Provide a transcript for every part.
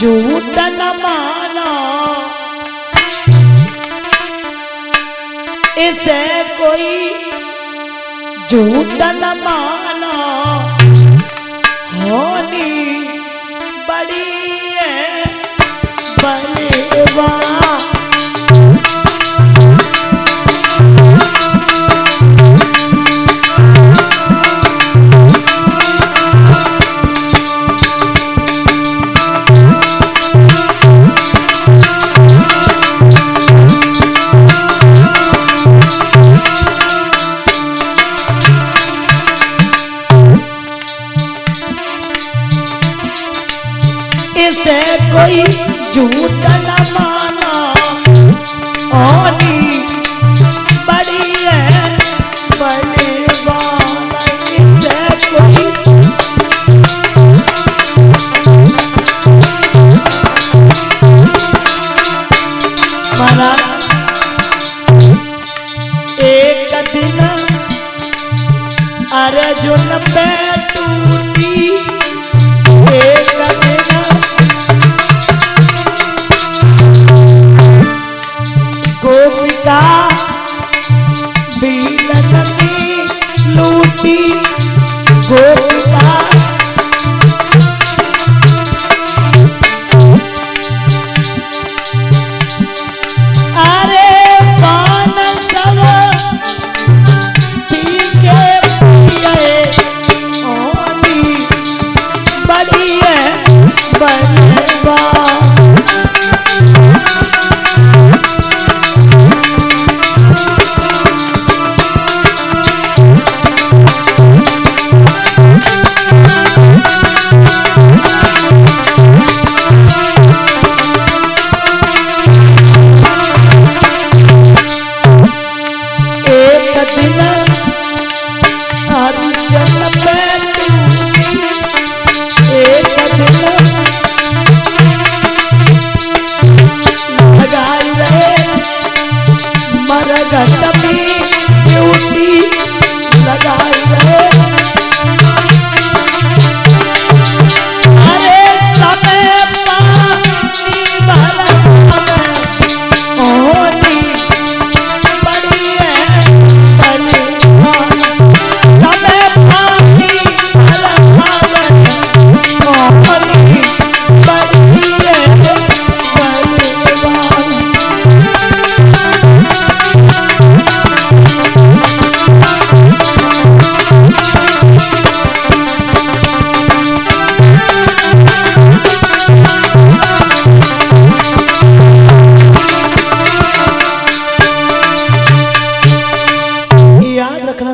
झूठ न माना इसे कोई झूठ न माना होनी बड़ी है बलवा इसे कोई झूठ न माना होनी बड़ी है बलवान इसे कोई माना एक दिन अर्जुन पे टूटी एक दिन गोपिका बीलन में लूटी गोपिका अरे पान सब पी के पिए ओनी बड़ी है बनवा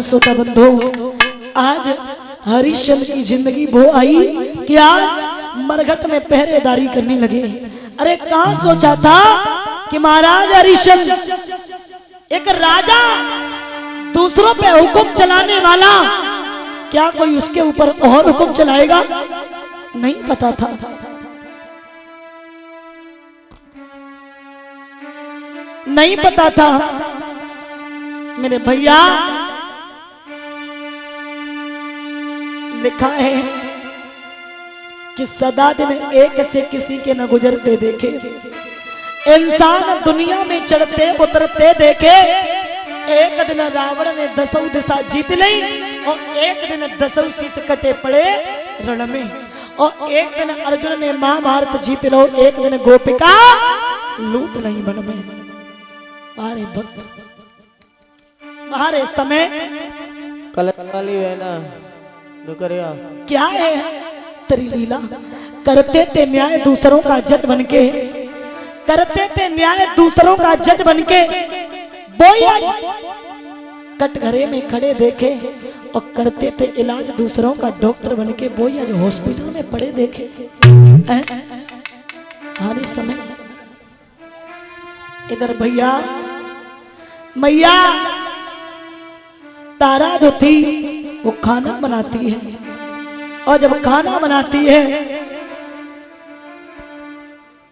श्रोता बंधु आज हरिश्चंद्र की जिंदगी वो आई कि आज मरघट में पहरेदारी करने लगे। अरे कहां सोचा था कि महाराज हरिश्चंद्र एक राजा दूसरों पे हुक्म चलाने वाला, क्या कोई उसके ऊपर और हुक्म चलाएगा? नहीं पता था। नहीं पता था मेरे भैया। लिखा है कि सदा दिन एक से किसी के न गुजरते देखे, इंसान दुनिया में चढ़ते उतरते देखे। एक दिन रावण ने 10 दिशा जीत ली और एक दिन 10 शीश कटे पड़े रण में, और एक दिन अर्जुन ने महाभारत जीत लो, एक दिन गोपिका लूट ली वन में। बारे भक्त बाहर समय कल वाली है ना, क्या है तेरी लीला? करते थे न्याय दूसरों का जज बनके, करते थे न्याय दूसरों का जज बनके। बोया कटघरे में खड़े देखे और करते थे इलाज दूसरों का डॉक्टर बनके। बोया जो हॉस्पिटल में पड़े देखे। हर समय इधर भैया मैया तारा जो थी वो खाना बनाती है, और जब खाना बनाती है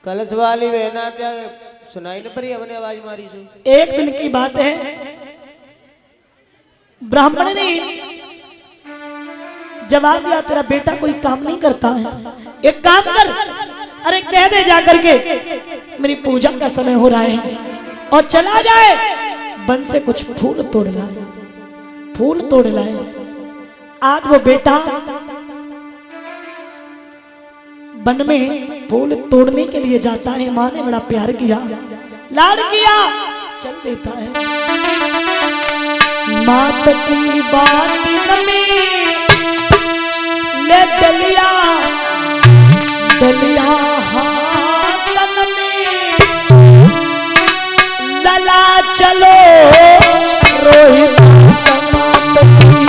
कलश वाली बहना क्या सुनाई न पड़ी हमने आवाज मारी से। एक दिन की बात है, ब्राह्मण ने जवाब दिया तेरा बेटा कोई काम नहीं करता है, एक काम कर अरे कह दे जाकर के मेरी पूजा का समय हो रहा है और चला जाए, वन से कुछ फूल तोड़ लाए, फूल तोड़ लाए। आज वो बेटा वन में फूल तोड़ने के लिए जाता है। माँ ने बड़ा प्यार किया, लाड किया, चल देता है। मात की बात में ले डलिया, डलिया हाथन में लला चलो रोहित समात की।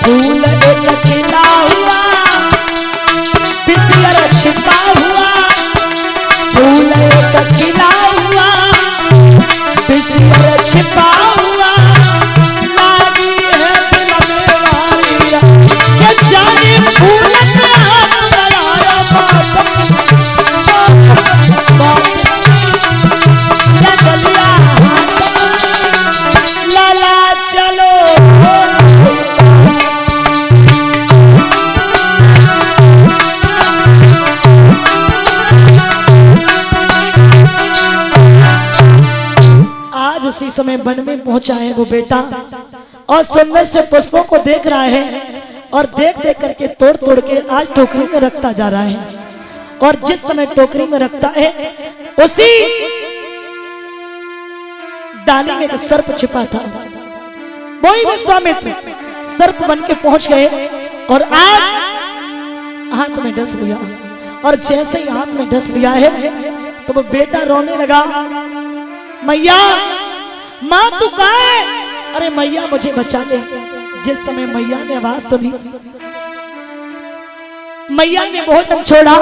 फूल एक खिला हुआ, बिस्तर छिपा हुआ, फूल एक खिला हुआ, बिस्तर छिपा हुआ, लागी है दिल में वारिया, ये जाने फूल में हाथ लगाया बाप ये गलिया लाला चलो। आज उसी समय वन में पहुंचा है वो बेटा और सुंदर से पुष्पों को देख रहा है और देख देख करके तोड़ तोड़ के आज टोकरी में रखता जा रहा है। और जिस समय टोकरी में रखता है उसी डाली में एक सर्प छिपा था। वही विश्वामित्र सर्प बन के पहुंच गए और आज हाथ में डस लिया। और जैसे ही हाथ में डस लिया है तो वो बेटा रोने लगा, मैया माँ तू कहाँ है? अरे मैया मुझे बचा ले। जिस समय मैया ने आवाज सुनी, मैया ने भोजन छोड़ा,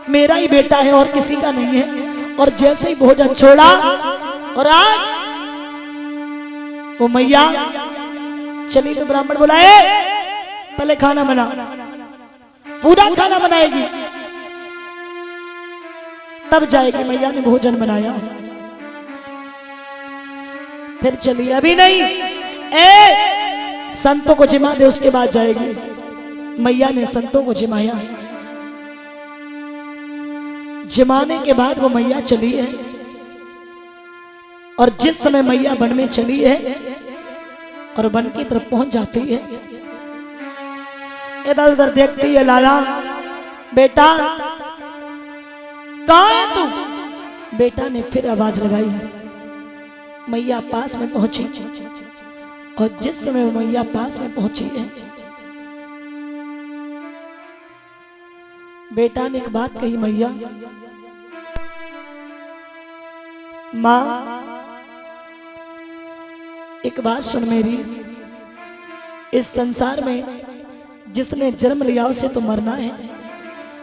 मेरा ही बेटा है और किसी का नहीं है। और जैसे ही भोजन छोड़ा और आज वो मैया चली तो ब्राह्मण बुलाए, पहले खाना बना, पूरा खाना बनाएगी तब जाएगी। मैया ने भोजन बनाया, फिर चली, अभी नहीं, संतों को जिमा दे उसके बाद जाएगी। मैया ने संतों को जिमाया, जिमाने के बाद वो मैया चली है। और जिस समय मैया वन में चली है और वन की तरफ पहुंच जाती है, इधर उधर देखती है, लाला बेटा कहाँ है तू? बेटा ने फिर आवाज लगाई। मैया पास में पहुंची और जिस समय मैया पास में पहुंची है, बेटा ने एक बात कही, मैया माँ एक बात सुन मेरी, इस संसार में जिसने जन्म लिया उसे तो मरना है।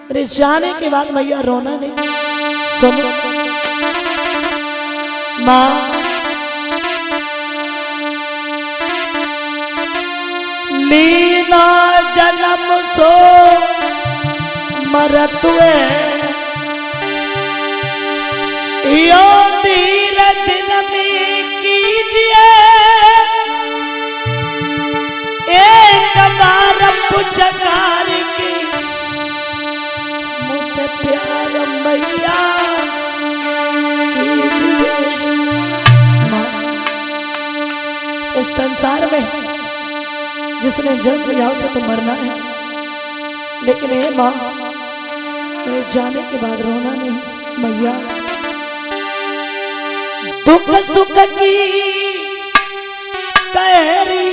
मेरे जाने के बाद मैया रोना नहीं। सुन माँ, लीना जन्म सो मरतुए, यो धीर दिन में कीजिए, एक बार पुचकार की मुझसे प्यार मैया कीजिए। माँ इस संसार में जिसने जन्म लिया उसे तो मरना है, लेकिन हे माँ मेरे जाने के बाद रोना नहीं। मैया दुख सुख की कहरी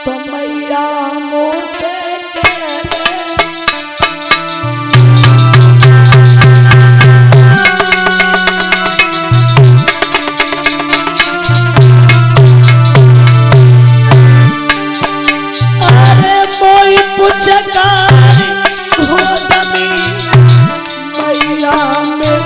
तो मैया मुँह से कह दे। अरे कोई पुचकारी हो दमी मैया में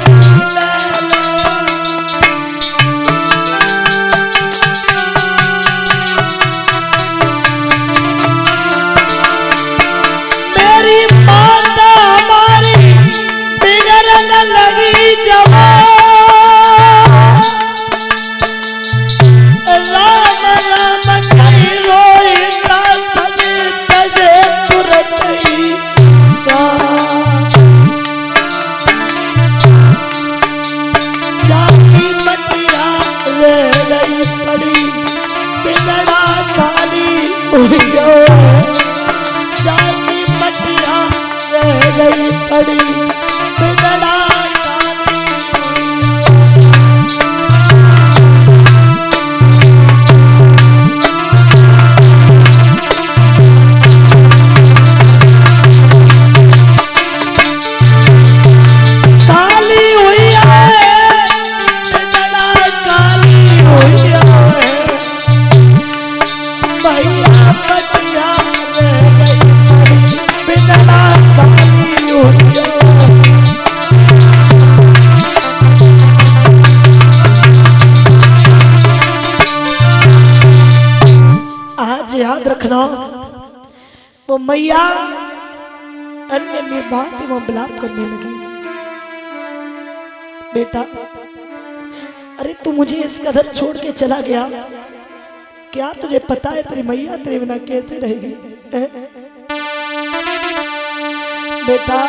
रखना। वो मैया अन्य निभाती वो विलाप करने लगी, बेटा अरे तू मुझे इस कदर छोड़ के चला गया, क्या तुझे पता है तेरी मैया तेरे बिना कैसे रहेगी? बेटा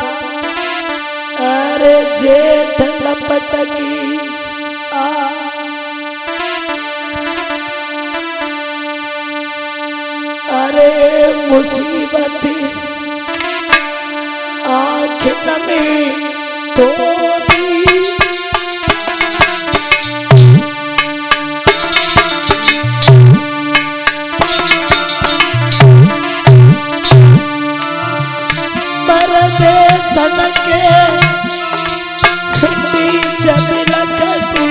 अरे जेठ लपटकी अरे मुसीबत आँख में तोरी परदेसन के बीच बिलखती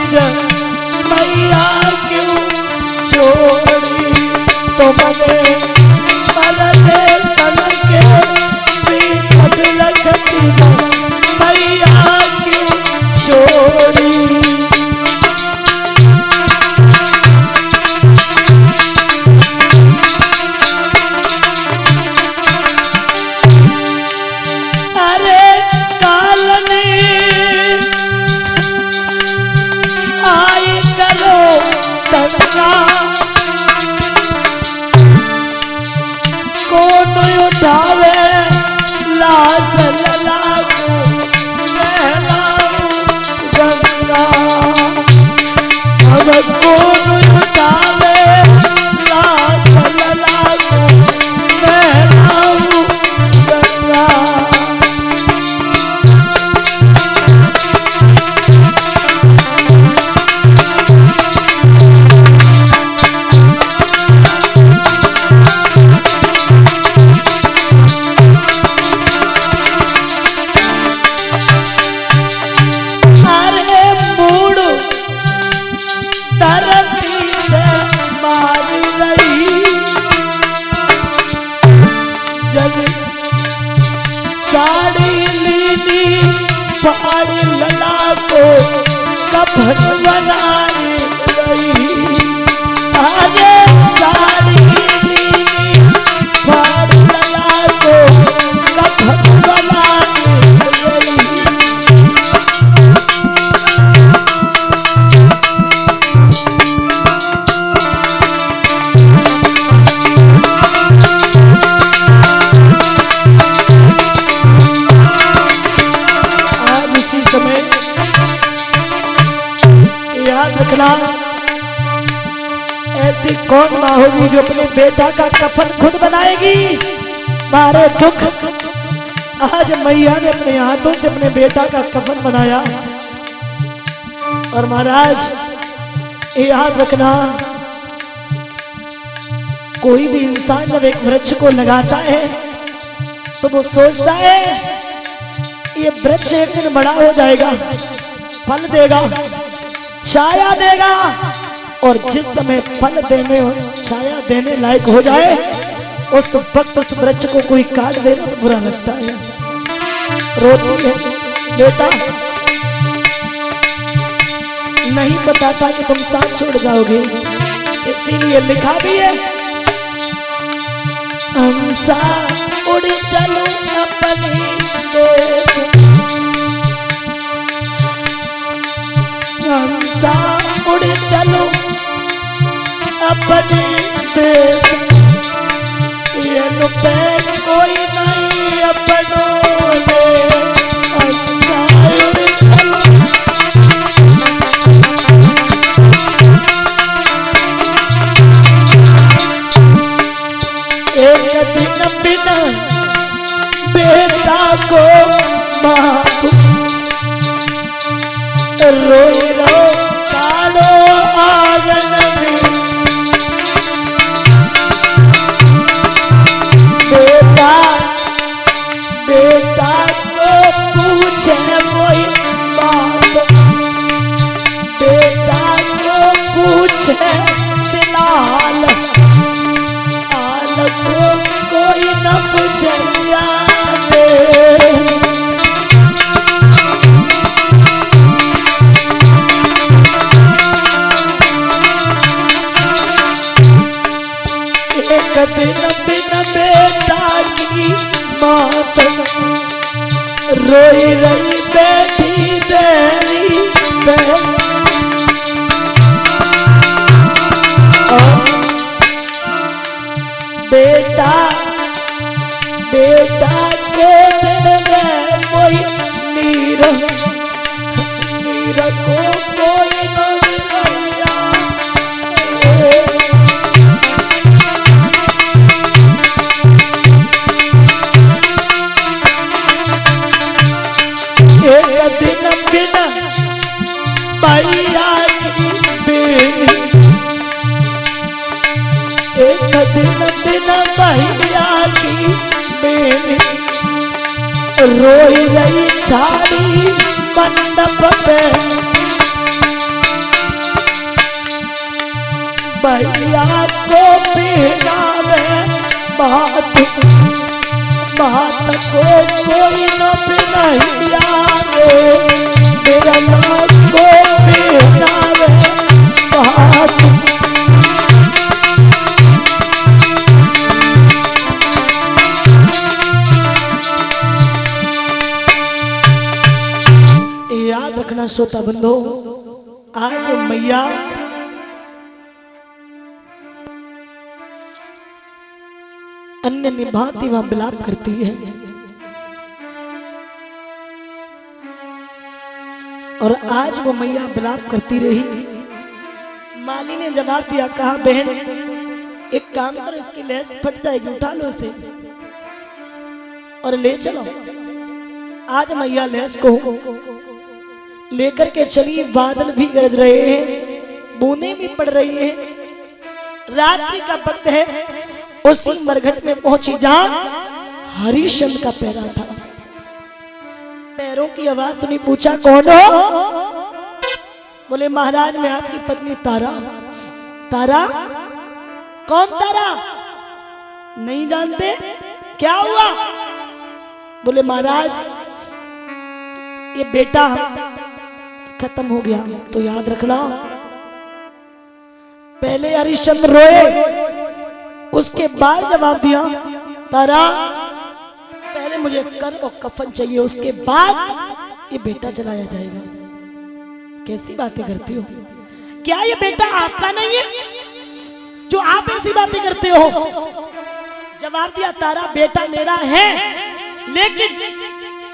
मैया क्यों छोड़ी तो मने परदेसन के बीच बिलखती मैया क्यों छोड़ी। उठावे लाश ललाको गंगा, अब कौन उठावे लाश ललाको गंगा। फाड़ी लला को कफन बनाने गई, अरे साड़ी लीली फाड़ी लला को कफन बनाने गई। समय याद रखना, ऐसी कौन माँ होगी जो अपने बेटा का कफन खुद बनाएगी? मारे दुख, आज मैया ने अपने हाथों से अपने बेटा का कफन बनाया। और महाराज याद रखना, कोई भी इंसान जब एक वृक्ष को लगाता है तो वो सोचता है ये वृक्ष एक दिन बड़ा हो जाएगा, फल देगा, छाया देगा, और जिस समय फल देने छाया देने लायक हो जाए उस वक्त उस वृक्ष को कोई काट देना तो बुरा लगता है, रोती है। बेटा नहीं पता था कि तुम साथ छोड़ जाओगे, इसीलिए लिखा भी है, हम साथ उड़ चलो अपनी देश, हम साथ उड़ चलो अपने देश, ये पे कोई नहीं अपनों ने, हम साथ उड़ चलो। एक दिन बिना बेटा को माँ रोई रो कालो आंगन में, बेटा बेटा को पूछे कोई बात, बेटा को पूछे दिलाल, आल को कोई न पूछे एक दिन रोई रही बैठी तेरी बेटा बेटा को देवे कोई नीर को कोई नैया एक दिन बिना भैया की बेटी एक दिन बिना भैया की बेटी रोई रही ठाड़ी मंडप पे भैया को पहनावे बात बात को कोई न पहनाया रे मेरा नाम को पहनावे बात याद रखना श्रोता बंधो, आज वो मैया अन्य निभाती वहां विलाप करती है और आज वो मैया विलाप करती रही। माली ने जवाब दिया, कहा बहन एक काम करो, इसकी लेस फट जाएगी, उठा लो इसे और ले चलो। आज मैया लेस को लेकर के चली। बादल भी गरज रहे हैं, बूंदें भी पड़ रही हैं, रात्रि का वक्त है। उसी मरघट में पहुंची जहां हरिश्चंद्र का पैरा था। पैरों की आवाज सुनी, पूछा कौन हो? बोले महाराज मैं आपकी पत्नी तारा। तारा? कौन तारा? नहीं जानते? क्या हुआ? बोले महाराज ये बेटा खत्म हो गया, तो याद रखना। पहले हरिश्चंद्र रोए, उसके बाद जवाब दिया, तारा पहले मुझे कर और कफन चाहिए, उसके बाद ये बेटा चलाया जाएगा। कैसी बातें करती हो? क्या ये बेटा आपका नहीं है जो आप ऐसी बातें करते हो? जवाब दिया, तारा बेटा मेरा है, लेकिन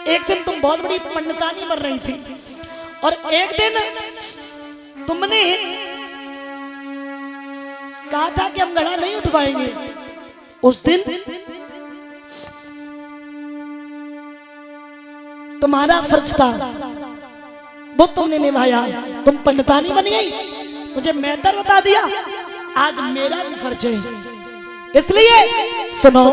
एक दिन तुम बहुत बड़ी पंडितानी बन रही थी और एक दिन तुमने कहा था कि हम घड़ा नहीं उठवाएंगे। उस दिन तुम्हारा फर्ज था, वो तुमने निभाया। तुम पंडितानी बन गई, मुझे मेहतर बता दिया। आज मेरा भी फर्ज है, इसलिए सुनो।